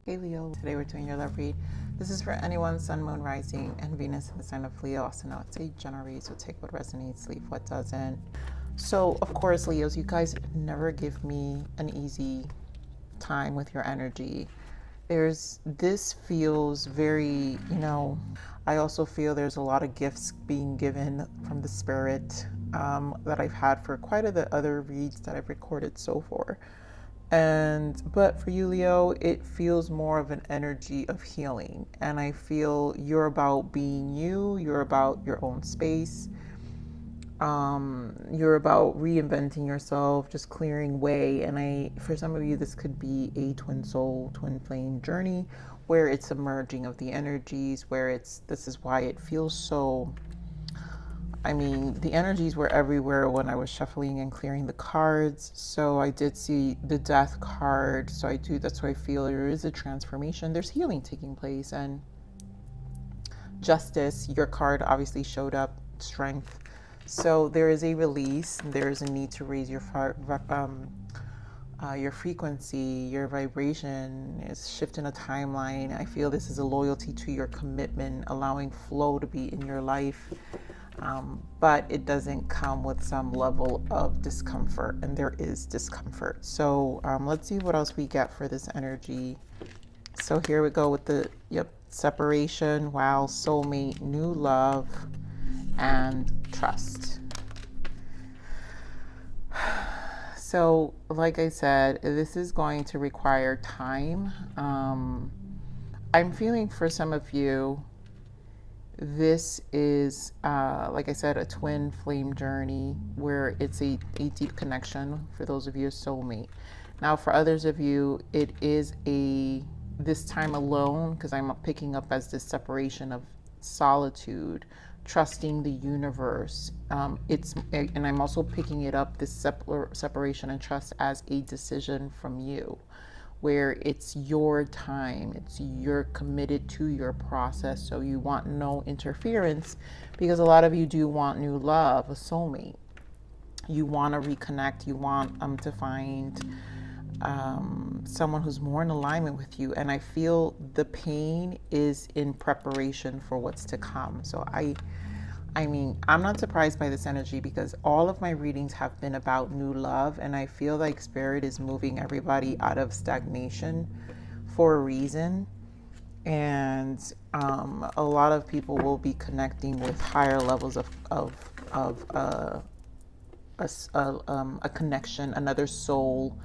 Hey Leo, today we're doing your love read. This is for anyone, Sun, Moon, Rising, and Venus in the sign of Leo. Also know it's a general, so take what resonates, leave what doesn't. So, of course, Leos, you guys never give me an easy time with your energy. This feels very, I also feel there's a lot of gifts being given from the spirit that I've had for quite a the other reads that I've recorded so far. But for you, Leo, it feels more of an energy of healing. And I feel you're about being you, you're about your own space. You're about reinventing yourself, just clearing way. And for some of you, this could be a twin soul, twin flame journey where it's a merging of the energies, this is why it feels so, the energies were everywhere when I was shuffling and clearing the cards. So I did see the death card. That's why I feel there is a transformation. There's healing taking place, and justice, your card obviously showed up, strength. So there is a release. There is a need to raise your frequency, your vibration is shifting a timeline. I feel this is a loyalty to your commitment, allowing flow to be in your life. But it doesn't come with some level of discomfort, and there is discomfort. So let's see what else we get for this energy. So here we go with the separation, wow, soulmate, new love, and trust. So like I said, this is going to require time. I'm feeling for some of you, this is, like I said, a twin flame journey where it's a deep connection. For those of you, a soulmate. Now, for others of you, it is this time alone, because I'm picking up as this separation of solitude, trusting the universe. And I'm also picking it up, this separation and trust, as a decision from you, where it's your time, you're committed to your process, so you want no interference, because a lot of you do want new love, a soulmate. You want to reconnect, you want to find someone who's more in alignment with you, and I feel the pain is in preparation for what's to come. So I'm not surprised by this energy, because all of my readings have been about new love, and I feel like Spirit is moving everybody out of stagnation for a reason. And a lot of people will be connecting with higher levels of a connection, another soul.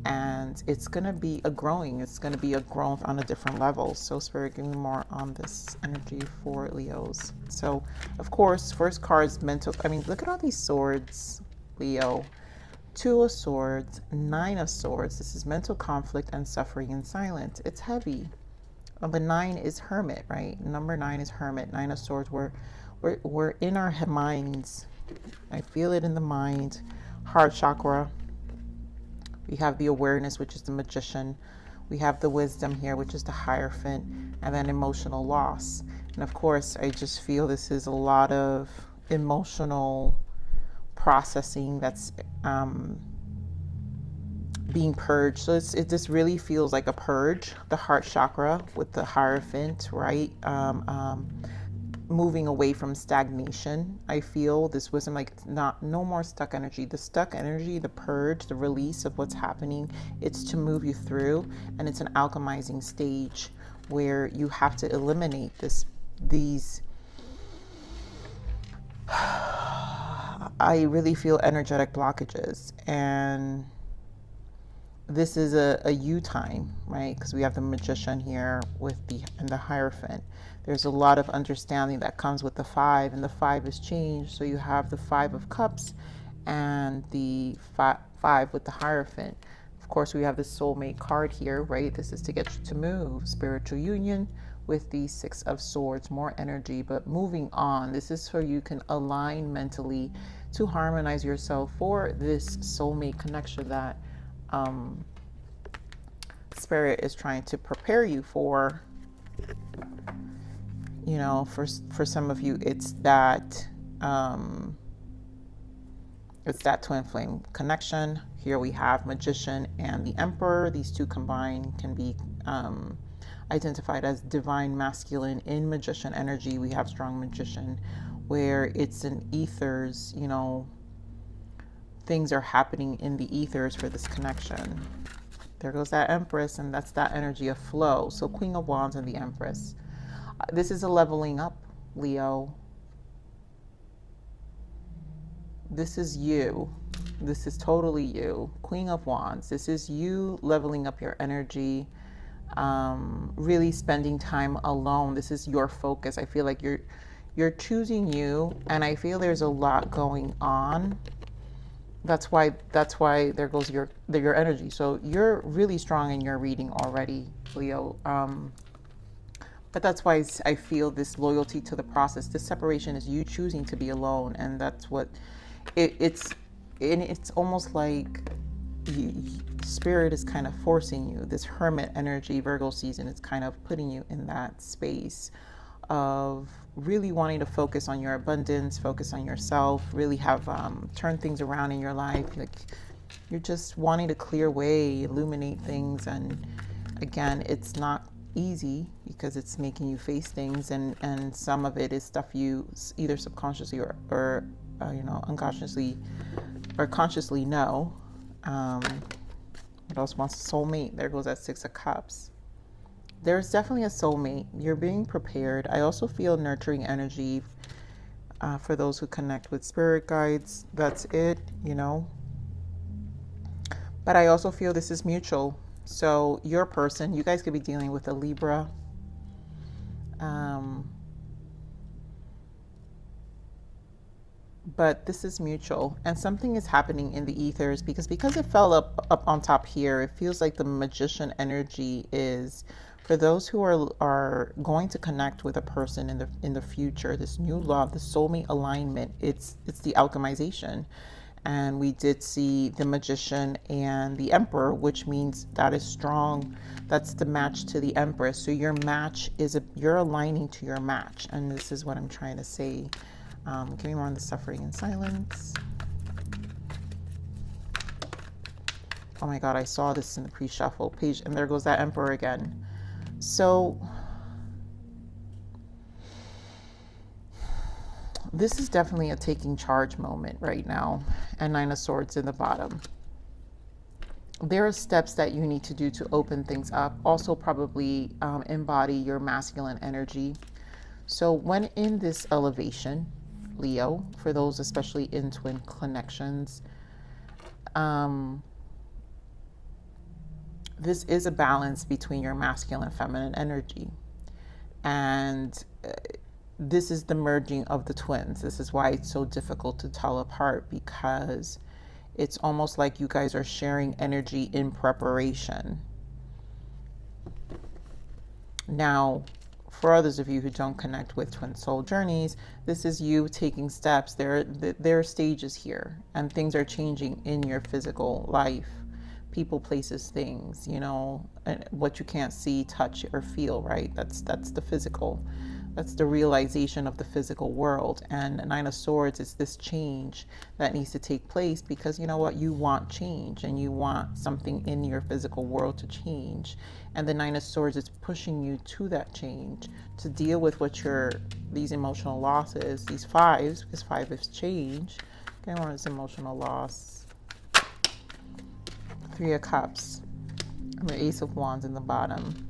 And it's going to be a growth on a different level. So Spirit, give me more on this energy for Leos. So of course, first card is mental. Look at all these swords, Leo. 2 of Swords, 9 of Swords. This is mental conflict and suffering in silence. It's heavy. But 9 is Hermit, right? Number 9 is Hermit. 9 of Swords. We're in our minds. I feel it in the mind. Heart chakra. We have the awareness, which is the Magician. We have the wisdom here, which is the Hierophant, and then emotional loss. And of course, I just feel this is a lot of emotional processing that's being purged. So this really feels like a purge. The heart chakra with the Hierophant, right? Moving away from stagnation. I feel this wisdom, like no more stuck energy. The stuck energy, the purge, the release of what's happening, it's to move you through, and it's an alchemizing stage where you have to eliminate these I really feel energetic blockages. And this is a you time, right? Because we have the Magician here with the Hierophant. There's a lot of understanding that comes with the 5, and the 5 is change. So you have the 5 of Cups and the 5 with the Hierophant. Of course, we have the soulmate card here, right? This is to get you to move. Spiritual union with the 6 of Swords, more energy, but moving on. This is so you can align mentally to harmonize yourself for this soulmate connection that Spirit is trying to prepare you for. For some of you, it's that twin flame connection. Here we have Magician and the Emperor. These two combined can be identified as divine masculine. In magician energy, we have strong magician, where it's in ethers, you know, things are happening in the ethers for this connection. There goes that Empress, and that's that energy of flow. So Queen of Wands and the Empress. This is a leveling up, Leo. This is you. This is totally you. Queen of Wands. This is you leveling up your energy, really spending time alone. This is your focus. I feel like you're choosing you, and I feel there's a lot going on. That's why there goes your energy. So you're really strong in your reading already, Leo. But that's why I feel this loyalty to the process. This separation is you choosing to be alone, and that's what it's almost like spirit is kind of forcing you. This hermit energy, Virgo season, is kind of putting you in that space of really wanting to focus on your abundance, focus on yourself, really have turn things around in your life. Like you're just wanting to clear away, illuminate things. And again, it's not easy because it's making you face things, and some of it is stuff you either subconsciously or you know, unconsciously or consciously know. What else wants a soulmate? There goes that Six of Cups. There's definitely a soulmate. You're being prepared. I also feel nurturing energy for those who connect with spirit guides. That's it, you know. But I also feel this is mutual. So your person, you guys could be dealing with a Libra. But this is mutual, and something is happening in the ethers because it fell up on top here. It feels like the magician energy is for those who are going to connect with a person in the future. This new love, the soulmate alignment. It's the alchemization, and we did see the magician and the emperor, which means that is strong. That's the match to the empress. So your match is you're aligning to your match, and this is what I'm trying to say. Give me more on the suffering in silence. Oh my God, I saw this in the pre-shuffle page, and there goes that emperor again. So this is definitely a taking charge moment right now, and Nine of Swords in the bottom. There are steps that you need to do to open things up. Also probably embody your masculine energy. So when in this elevation, Leo, for those especially in twin connections, this is a balance between your masculine and feminine energy, and this is the merging of the twins. This is why it's so difficult to tell apart, because it's almost like you guys are sharing energy in preparation. Now, for others of you who don't connect with twin soul journeys, this is you taking steps. There are stages here, and things are changing in your physical life. People, places, things, you know, what you can't see, touch, or feel, right? That's the physical. That's the realization of the physical world. And Nine of Swords is this change that needs to take place, because you know what? You want change, and you want something in your physical world to change. And the Nine of Swords is pushing you to that change, to deal with what these emotional losses, these fives, because five is change. Okay, one is emotional loss. Three of Cups, and the Ace of Wands in the bottom.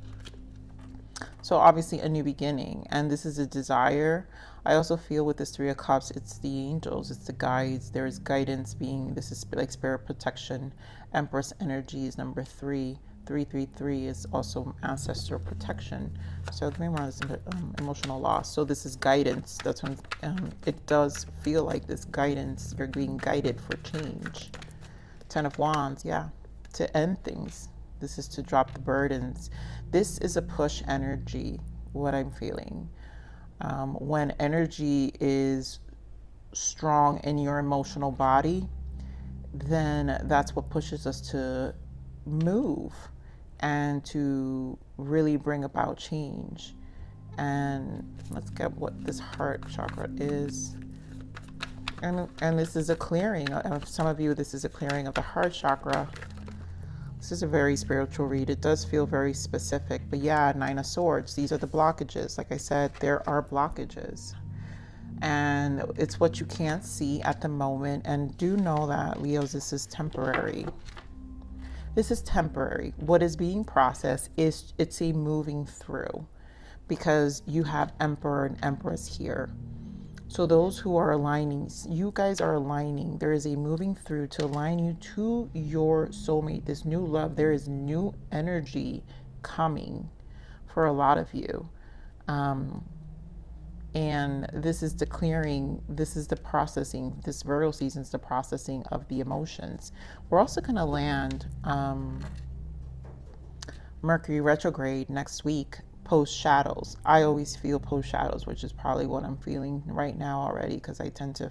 So obviously a new beginning, and this is a desire. I also feel with this Three of Cups, it's the angels, it's the guides. There is guidance being, this is like spirit protection. Empress energy is number 3. 333 is also ancestral protection. So give me more of this emotional loss. So this is guidance. That's when it does feel like this guidance. You're being guided for change. 10 of Wands, yeah, to end things. This is to drop the burdens. This is a push energy, what I'm feeling. When energy is strong in your emotional body, then that's what pushes us to move and to really bring about change. And let's get what this heart chakra is. And this is a clearing of some of you. This is a clearing of the heart chakra. This is a very spiritual read. It does feel very specific, but yeah, Nine of Swords. These are the blockages. Like I said, there are blockages. And it's what you can't see at the moment. And do know that, Leos, this is temporary. This is temporary. What is being processed is it's a moving through, because you have Emperor and Empress here. So those who are aligning, you guys are aligning. There is a moving through to align you to your soulmate, this new love. There is new energy coming for a lot of you. And this is the clearing, this is the processing, this Virgo season is the processing of the emotions. We're also going to land Mercury retrograde next week, post shadows. I always feel post shadows, which is probably what I'm feeling right now already, because I tend to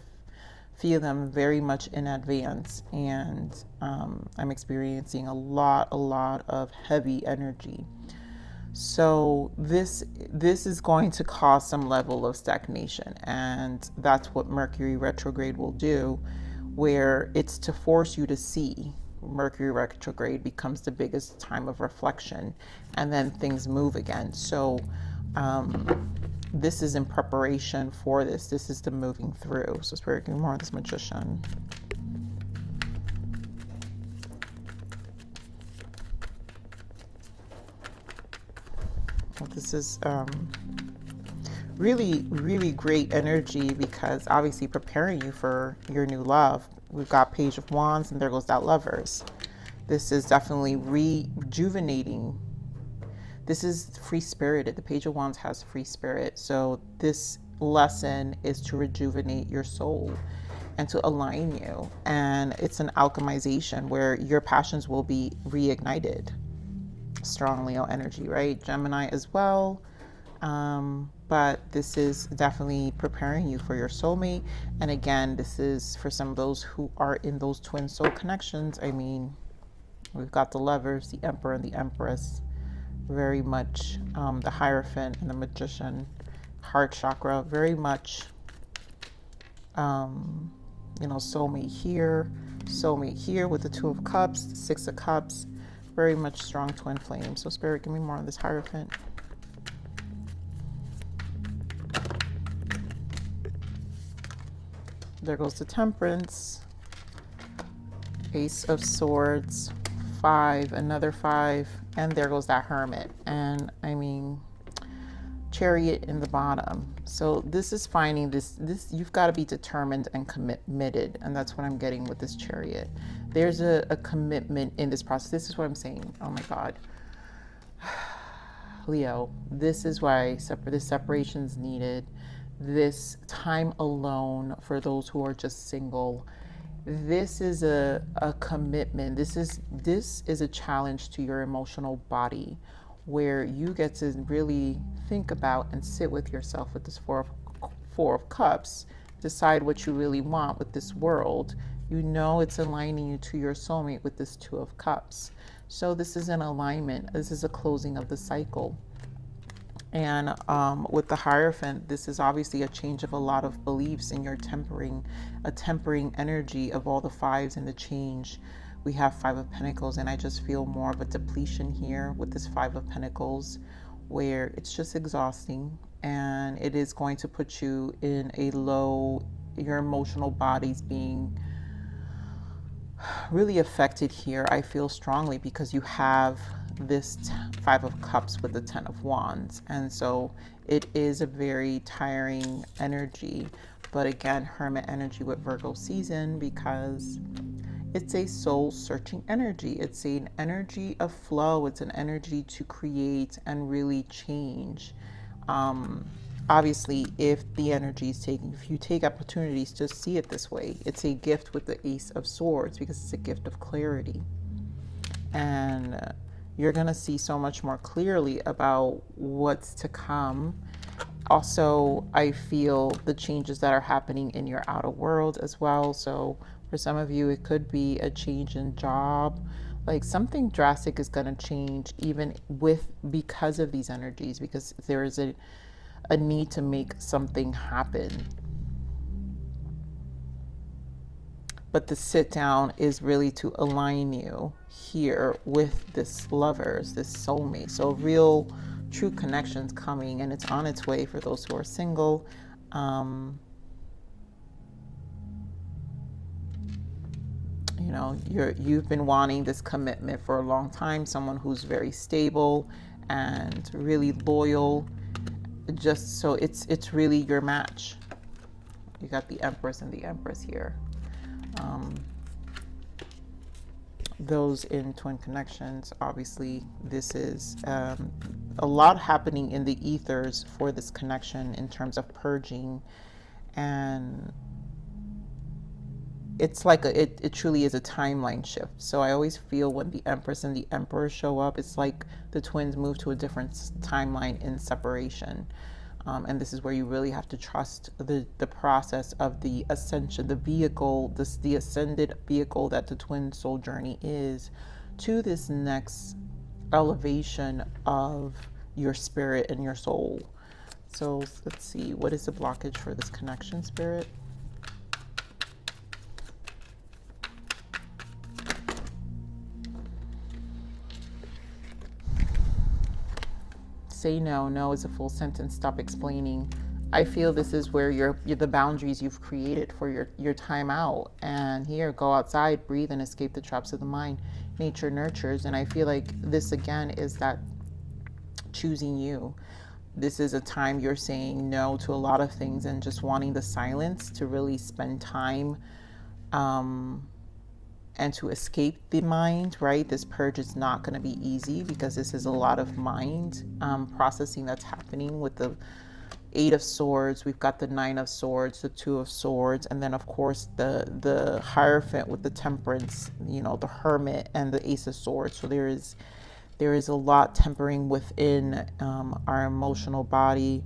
feel them very much in advance. And I'm experiencing a lot of heavy energy. So this is going to cause some level of stagnation, and that's what Mercury retrograde will do, where it's to force you to see. Mercury retrograde becomes the biggest time of reflection, and then things move again. So this is in preparation for this. This is the moving through. So Spirit, give me more of this Magician. This is really great energy, because obviously preparing you for your new love. We've got Page of Wands, and there goes that Lovers. This is definitely rejuvenating. This is free-spirited. The Page of Wands has free spirit. So this lesson is to rejuvenate your soul and to align you. And it's an alchemization where your passions will be reignited. Strong Leo energy, right? Gemini as well. But this is definitely preparing you for your soulmate. And again, this is for some of those who are in those twin soul connections. I mean, we've got the Lovers, the Emperor, and the Empress. Very much the Hierophant and the Magician. Heart chakra, very much, you know, soulmate here with the Two of Cups, the Six of Cups. Very much strong twin flame. So Spirit, give me more on this Hierophant. There goes the Temperance. Ace of Swords. 5, another 5. And there goes that Hermit. And I mean, Chariot in the bottom. So this is finding this you've got to be determined and committed. And that's what I'm getting with this Chariot. There's a commitment in this process. This is what I'm saying. Oh my God. Leo, this is why this separation is needed. This time alone for those who are just single. This is a commitment. This is a challenge to your emotional body, where you get to really think about and sit with yourself with this Four of Cups, decide what you really want with this world. You know it's aligning you to your soulmate with this Two of Cups. So this is an alignment. This is a closing of the cycle. And with the Hierophant, this is obviously a change of a lot of beliefs in your tempering energy of all the fives and the change. We have Five of Pentacles, and I just feel more of a depletion here with this Five of Pentacles, where it's just exhausting, and it is going to put you in a low, your emotional body's being really affected here. I feel strongly, because you have this Five of Cups with the Ten of Wands, and so it is a very tiring energy. But again, Hermit energy with Virgo season, because it's a soul searching energy. It's an energy of flow. It's an energy to create and really change. Obviously, if the energy is taken, if you take opportunities to see it this way, it's a gift with the Ace of Swords, because it's a gift of clarity. And you're going to see so much more clearly about what's to come. Also, I feel the changes that are happening in your outer world as well. So for some of you, it could be a change in job. Like something drastic is going to change even because of these energies, because there is a need to make something happen. But the sit down is really to align you here with this lovers, this soulmate. So real, true connections coming, and it's on its way for those who are single. You know, you've been wanting this commitment for a long time, someone who's very stable and really loyal. Just so it's really your match. You got the Empress and the Empress here. Those in twin connections, obviously this is a lot happening in the ethers for this connection in terms of purging, and it's like it truly is a timeline shift. So I always feel when the Empress and the Emperor show up, it's like the twins move to a different timeline in separation. And this is where you really have to trust the process of the ascension, the vehicle, the ascended vehicle that the twin soul journey is, to this next elevation of your spirit and your soul. So let's see, what is the blockage for this connection, Spirit? Say no. No is a full sentence. Stop explaining. I feel this is where you're the boundaries you've created for your time out. And here, go outside, breathe, and escape the traps of the mind. Nature nurtures. And I feel like this again is that choosing you. This is a time you're saying no to a lot of things and just wanting the silence to really spend time and to escape the mind, right? This purge is not going to be easy because this is a lot of mind processing that's happening with the Eight of Swords. We've got the Nine of Swords, the Two of Swords, and then of course the Hierophant with the Temperance, you know, the Hermit and the Ace of Swords. So there is a lot tempering within our emotional body.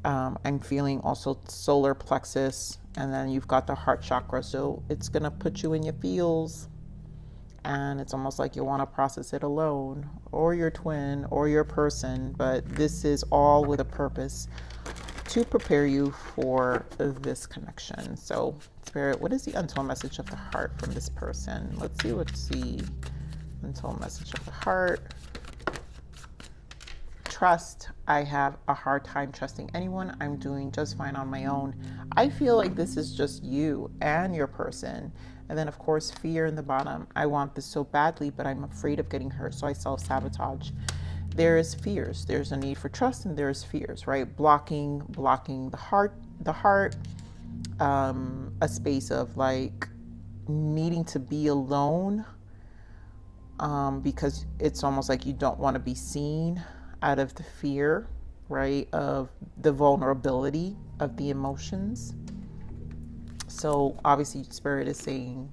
I'm feeling also solar plexus, and then you've got the heart chakra. So it's going to put you in your feels, and it's almost like you want to process it alone, or your twin, or your person. But this is all with a purpose to prepare you for this connection. So Spirit, what is the untold message of the heart from this person? Let's see what's the untold message of the heart. Trust. I have a hard time trusting anyone. I'm doing just fine on my own. I feel like this is just you and your person. And then of course, fear in the bottom. I want this so badly, but I'm afraid of getting hurt, so I self-sabotage. There is fears. There's a need for trust, and there's fears, right? Blocking the heart, a space of like needing to be alone, because it's almost like you don't want to be seen, out of the fear, right, of the vulnerability of the emotions. So obviously Spirit is saying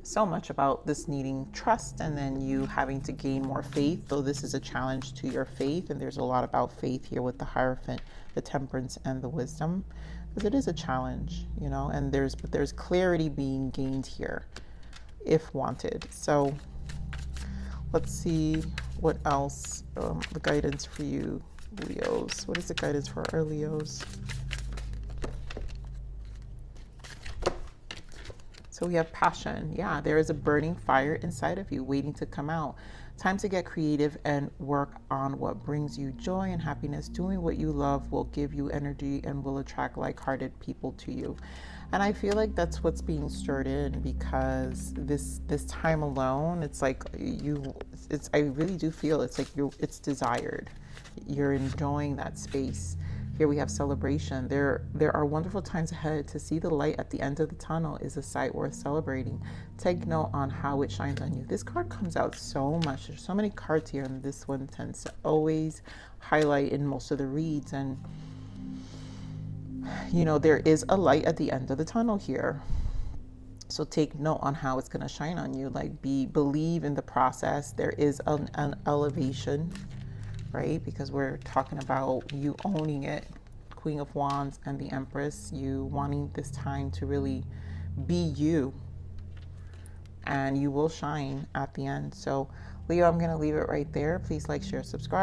so much about this needing trust, and then you having to gain more faith, though this is a challenge to your faith. And there's a lot about faith here with the Hierophant, the Temperance, and the Wisdom, because it is a challenge, you know, and there's clarity being gained here if wanted. So let's see what else, the guidance for you, Leos. What is the guidance for our Leos? So we have passion. Yeah, there is a burning fire inside of you waiting to come out. Time to get creative and work on what brings you joy and happiness. Doing what you love will give you energy and will attract like-hearted people to you. And I feel like that's what's being stirred in, because this time alone, it's like I really do feel it's like it's desired. You're enjoying that space. Here we have celebration. There are wonderful times ahead. To see the light at the end of the tunnel is a sight worth celebrating. Take note on how it shines on you. This card comes out so much. There's so many cards here, and this one tends to always highlight in most of the reads. And you know, there is a light at the end of the tunnel here. So take note on how it's going to shine on you. Like, believe in the process. There is an elevation, right? Because we're talking about you owning it. Queen of Wands and the Empress, you wanting this time to really be you, and you will shine at the end. So Leo, I'm going to leave it right there. Please like, share, subscribe.